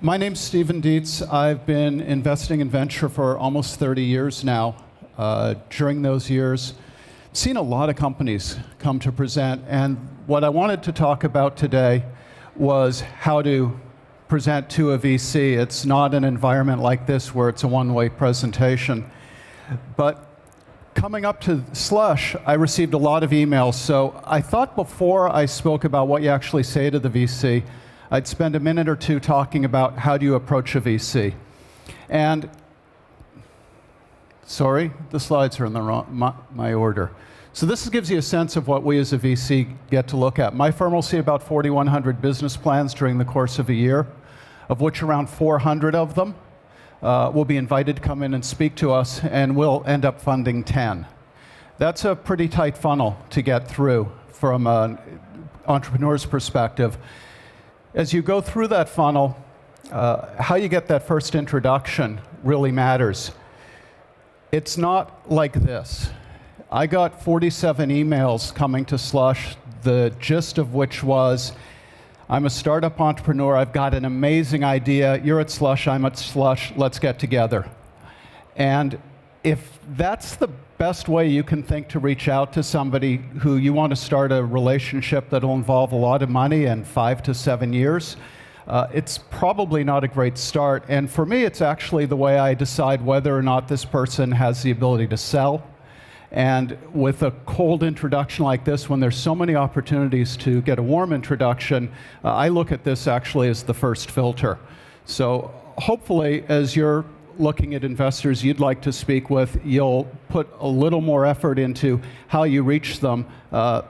My name's Stephen Dietz. I've been investing in venture for almost 30 years now. During those years, I've seen a lot of companies come to present, and what I wanted to talk about today was how to present to a VC. It's not an environment like this where it's a one-way presentation. But coming up to Slush, I received a lot of emails, so I thought before I spoke about what you actually say to the VC, I'd spend a minute or two talking about how do you approach a VC. And, sorry, the slides are in the wrong, my order. So this gives you a sense of what we as a VC get to look at. My firm will see about 4,100 business plans during the course of a year, of which around 400 of them will be invited to come in and speak to us, and we'll end up funding 10. That's a pretty tight funnel to get through from an entrepreneur's perspective. As you go through that funnel, how you get that first introduction really matters. It's not like this. I got 47 emails coming to Slush, the gist of which was, I'm a startup entrepreneur, I've got an amazing idea, you're at Slush, I'm at Slush, let's get together. And if that's the best way you can think to reach out to somebody who you want to start a relationship that'll involve a lot of money and 5 to 7 years, it's probably not a great start. And for me, it's actually the way I decide whether or not this person has the ability to sell. And with a cold introduction like this, when there's so many opportunities to get a warm introduction, I look at this actually as the first filter. So hopefully, as you're looking at investors you'd like to speak with, you'll put a little more effort into how you reach them.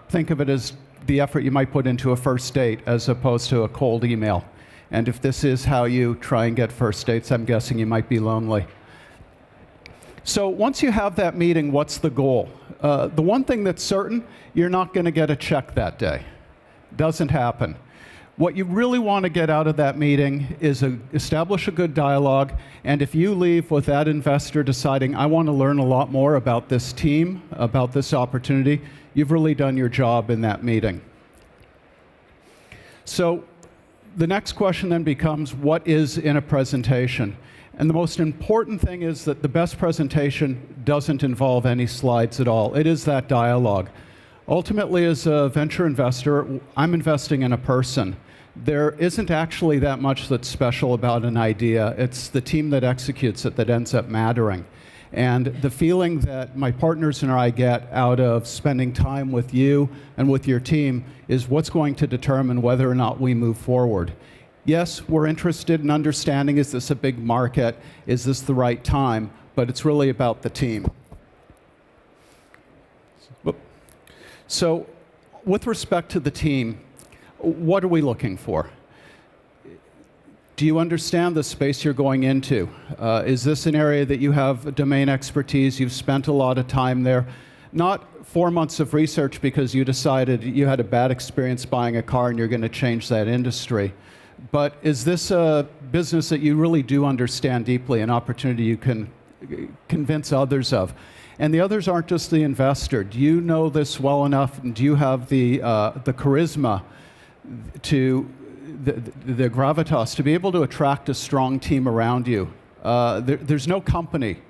Think of it as the effort you might put into a first date as opposed to a cold email. And if this is how you try and get first dates, I'm guessing you might be lonely. So once you have that meeting, what's the goal? The one thing that's certain, you're not going to get a check that day. Doesn't happen. What you really want to get out of that meeting is establish a good dialogue, and if you leave with that investor deciding, I want to learn a lot more about this team, about this opportunity, you've really done your job in that meeting. So the next question then becomes, what is in a presentation? And the most important thing is that the best presentation doesn't involve any slides at all. It is that dialogue. Ultimately, as a venture investor, I'm investing in a person. There isn't actually that much that's special about an idea. It's the team that executes it that ends up mattering. And the feeling that my partners and I get out of spending time with you and with your team is what's going to determine whether or not we move forward. Yes, we're interested in understanding, is this a big market? Is this the right time? But it's really about the team. So with respect to the team, what are we looking for? Do you understand the space you're going into? Is this an area that you have domain expertise? You've spent a lot of time there. Not 4 months of research because you decided you had a bad experience buying a car and you're going to change that industry. But is this a business that you really do understand deeply, an opportunity you can convince others of? And the others aren't just the investor. Do you know this well enough, and do you have the charisma, to the gravitas, to be able to attract a strong team around you? There's no company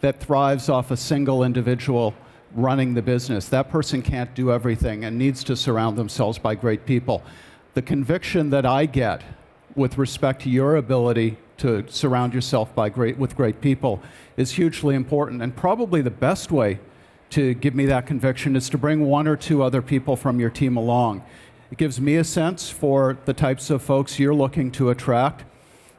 that thrives off a single individual running the business. That person can't do everything and needs to surround themselves by great people. The conviction that I get with respect to your ability to surround yourself with great people is hugely important. And probably the best way to give me that conviction is to bring 1 or 2 other people from your team along. It gives me a sense for the types of folks you're looking to attract.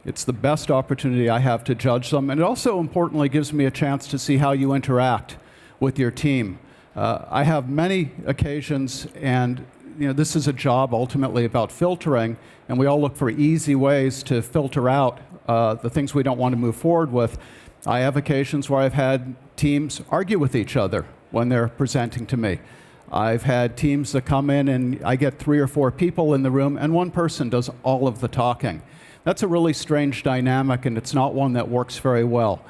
It's the best opportunity I have to judge them. And it also importantly gives me a chance to see how you interact with your team. I have many occasions, and this is a job ultimately about filtering, and we all look for easy ways to filter out the things we don't want to move forward with. I have occasions where I've had teams argue with each other when they're presenting to me. I've had teams that come in and I get 3 or 4 people in the room and one person does all of the talking. That's a really strange dynamic, and it's not one that works very well.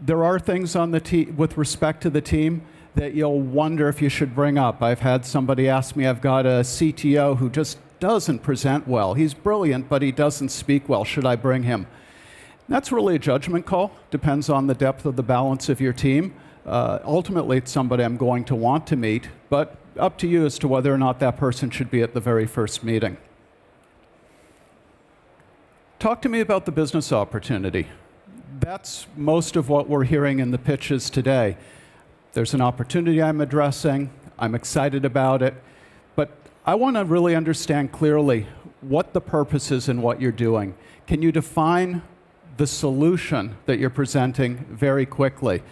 There are things on the with respect to the team that you'll wonder if you should bring up. I've had somebody ask me, I've got a CTO who just doesn't present well. He's brilliant, but he doesn't speak well. Should I bring him? That's really a judgment call. Depends on the depth of the balance of your team. Ultimately, it's somebody I'm going to want to meet, but up to you as to whether or not that person should be at the very first meeting. Talk to me about the business opportunity. That's most of what we're hearing in the pitches today. There's an opportunity I'm addressing. I'm excited about it. But I want to really understand clearly what the purpose is and what you're doing. Can you define the solution that you're presenting very quickly?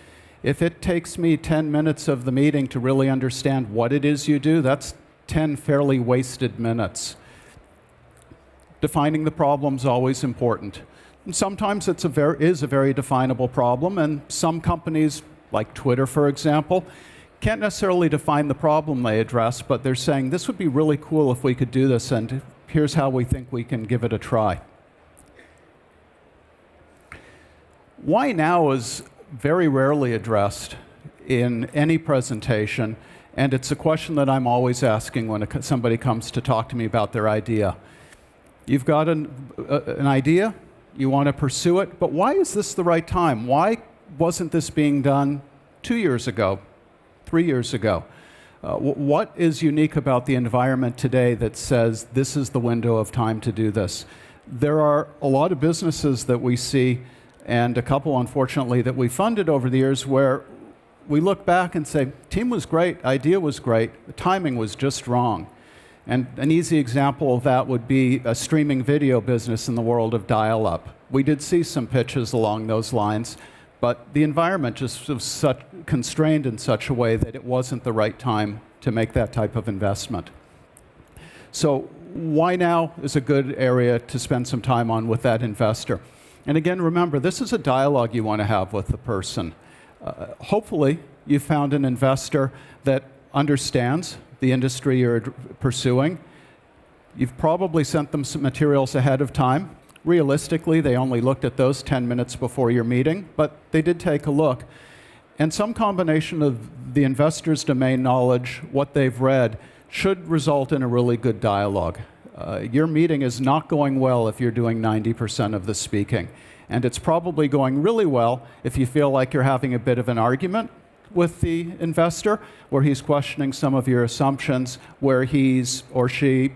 If it takes me 10 minutes of the meeting to really understand what it is you do, that's 10 fairly wasted minutes. Defining the problem is always important. And sometimes it is a very definable problem, and some companies, like Twitter, for example, can't necessarily define the problem they address, but they're saying, this would be really cool if we could do this, and here's how we think we can give it a try. Why now is very rarely addressed in any presentation, and it's a question that I'm always asking when somebody comes to talk to me about their idea. You've got an idea, you want to pursue it, but why is this the right time? Why wasn't this being done 2 years ago, 3 years ago? What is unique about the environment today that says this is the window of time to do this? There are a lot of businesses that we see, and a couple, unfortunately, that we funded over the years where we look back and say, team was great, idea was great, the timing was just wrong. And an easy example of that would be a streaming video business in the world of dial-up. We did see some pitches along those lines, but the environment just was constrained in such a way that it wasn't the right time to make that type of investment. So why now is a good area to spend some time on with that investor. And again, remember, this is a dialogue you want to have with the person. Hopefully, you found an investor that understands the industry you're pursuing. You've probably sent them some materials ahead of time. Realistically, they only looked at those 10 minutes before your meeting, but they did take a look. And some combination of the investor's domain knowledge, what they've read, should result in a really good dialogue. Your meeting is not going well if you're doing 90% of the speaking. And it's probably going really well if you feel like you're having a bit of an argument with the investor, where he's questioning some of your assumptions, where he's or she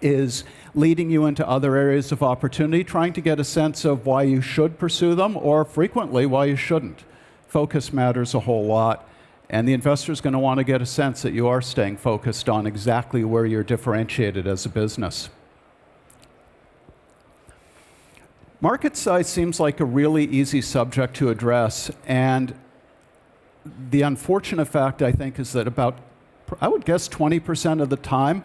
is leading you into other areas of opportunity, trying to get a sense of why you should pursue them, or frequently why you shouldn't. Focus matters a whole lot, and the investor is going to want to get a sense that you are staying focused on exactly where you're differentiated as a business. Market size seems like a really easy subject to address, and the unfortunate fact, I think, is that about, I would guess, 20% of the time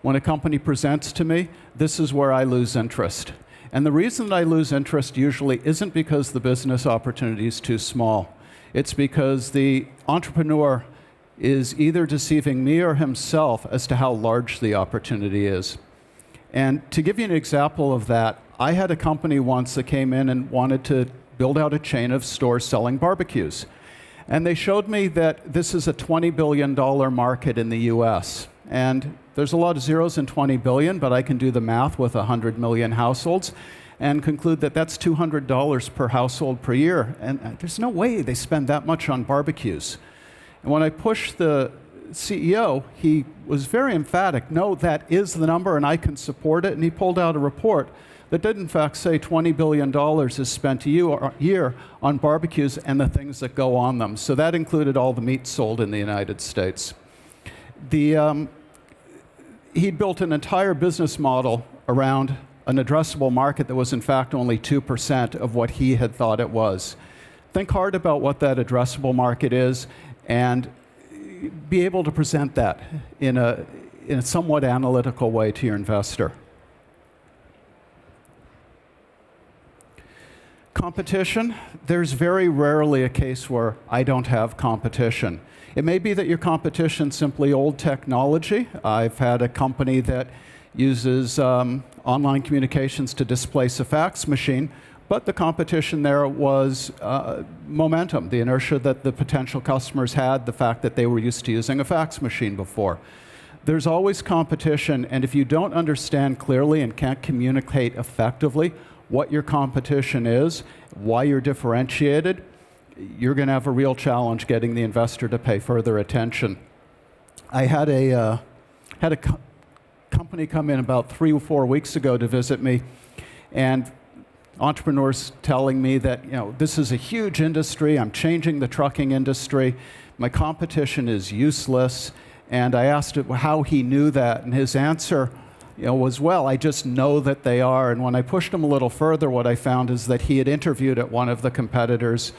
when a company presents to me, this is where I lose interest. And the reason that I lose interest usually isn't because the business opportunity is too small. It's because the entrepreneur is either deceiving me or himself as to how large the opportunity is. And to give you an example of that, I had a company once that came in and wanted to build out a chain of stores selling barbecues. And they showed me that this is a $20 billion market in the US. And there's a lot of zeros in 20 billion, but I can do the math with 100 million households and conclude that that's $200 per household per year. And there's no way they spend that much on barbecues. And when I pushed the CEO, he was very emphatic, no, that is the number and I can support it. And he pulled out a report that did in fact say $20 billion is spent a year on barbecues and the things that go on them. So that included all the meat sold in the United States. He built an entire business model around an addressable market that was in fact only 2% of what he had thought it was. Think hard about what that addressable market is and be able to present that in a somewhat analytical way to your investor. Competition, there's very rarely a case where I don't have competition. It may be that your competition's simply old technology. I've had a company that uses online communications to displace a fax machine, but the competition there was momentum, the inertia that the potential customers had, the fact that they were used to using a fax machine before. There's always competition, and if you don't understand clearly and can't communicate effectively what your competition is, why you're differentiated, you're going to have a real challenge getting the investor to pay further attention. I had a company come in about 3 or 4 weeks ago to visit me, and entrepreneurs telling me that, this is a huge industry, I'm changing the trucking industry, my competition is useless, and I asked him how he knew that, and his answer was, well, I just know that they are. And when I pushed him a little further, what I found is that he had interviewed at one of the competitors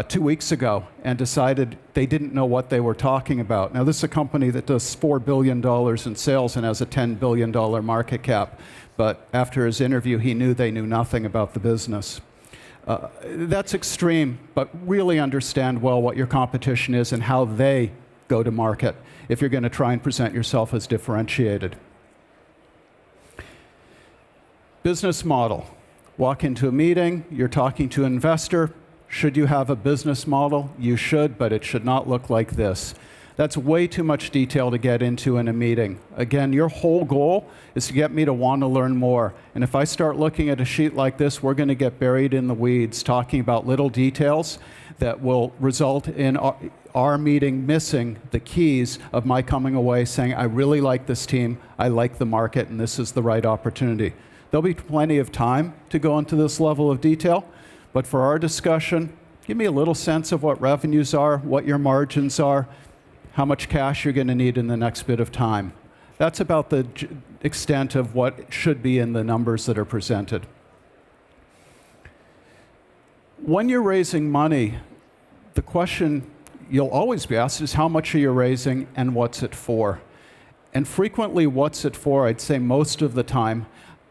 2 weeks ago and decided they didn't know what they were talking about. Now, this is a company that does $4 billion in sales and has a $10 billion market cap. But after his interview, he knew they knew nothing about the business. That's extreme, but really understand well what your competition is and how they go to market if you're going to try and present yourself as differentiated. Business model. Walk into a meeting, you're talking to an investor. Should you have a business model? You should, but it should not look like this. That's way too much detail to get into in a meeting. Again, your whole goal is to get me to want to learn more. And if I start looking at a sheet like this, we're going to get buried in the weeds talking about little details that will result in our meeting missing the keys of my coming away saying, I really like this team, I like the market, and this is the right opportunity. There'll be plenty of time to go into this level of detail, but for our discussion, give me a little sense of what revenues are, what your margins are, how much cash you're going to need in the next bit of time. That's about the extent of what should be in the numbers that are presented. When you're raising money, the question you'll always be asked is how much are you raising and what's it for? And frequently, what's it for? I'd say most of the time,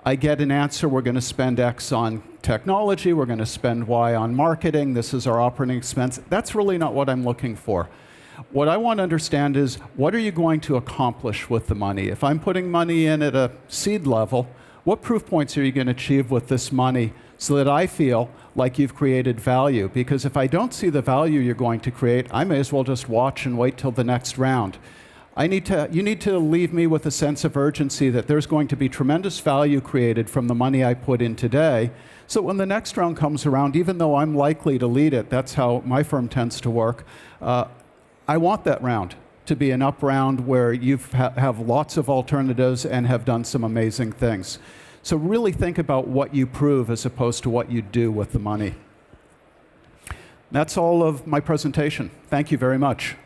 I get an answer, we're going to spend X on technology, we're going to spend Y on marketing, this is our operating expense. That's really not what I'm looking for. What I want to understand is, what are you going to accomplish with the money? If I'm putting money in at a seed level, what proof points are you going to achieve with this money so that I feel like you've created value? Because if I don't see the value you're going to create, I may as well just watch and wait till the next round. You need to leave me with a sense of urgency that there's going to be tremendous value created from the money I put in today. So when the next round comes around, even though I'm likely to lead it, that's how my firm tends to work, I want that round to be an up round where you have lots of alternatives and have done some amazing things. So really think about what you prove as opposed to what you do with the money. That's all of my presentation. Thank you very much.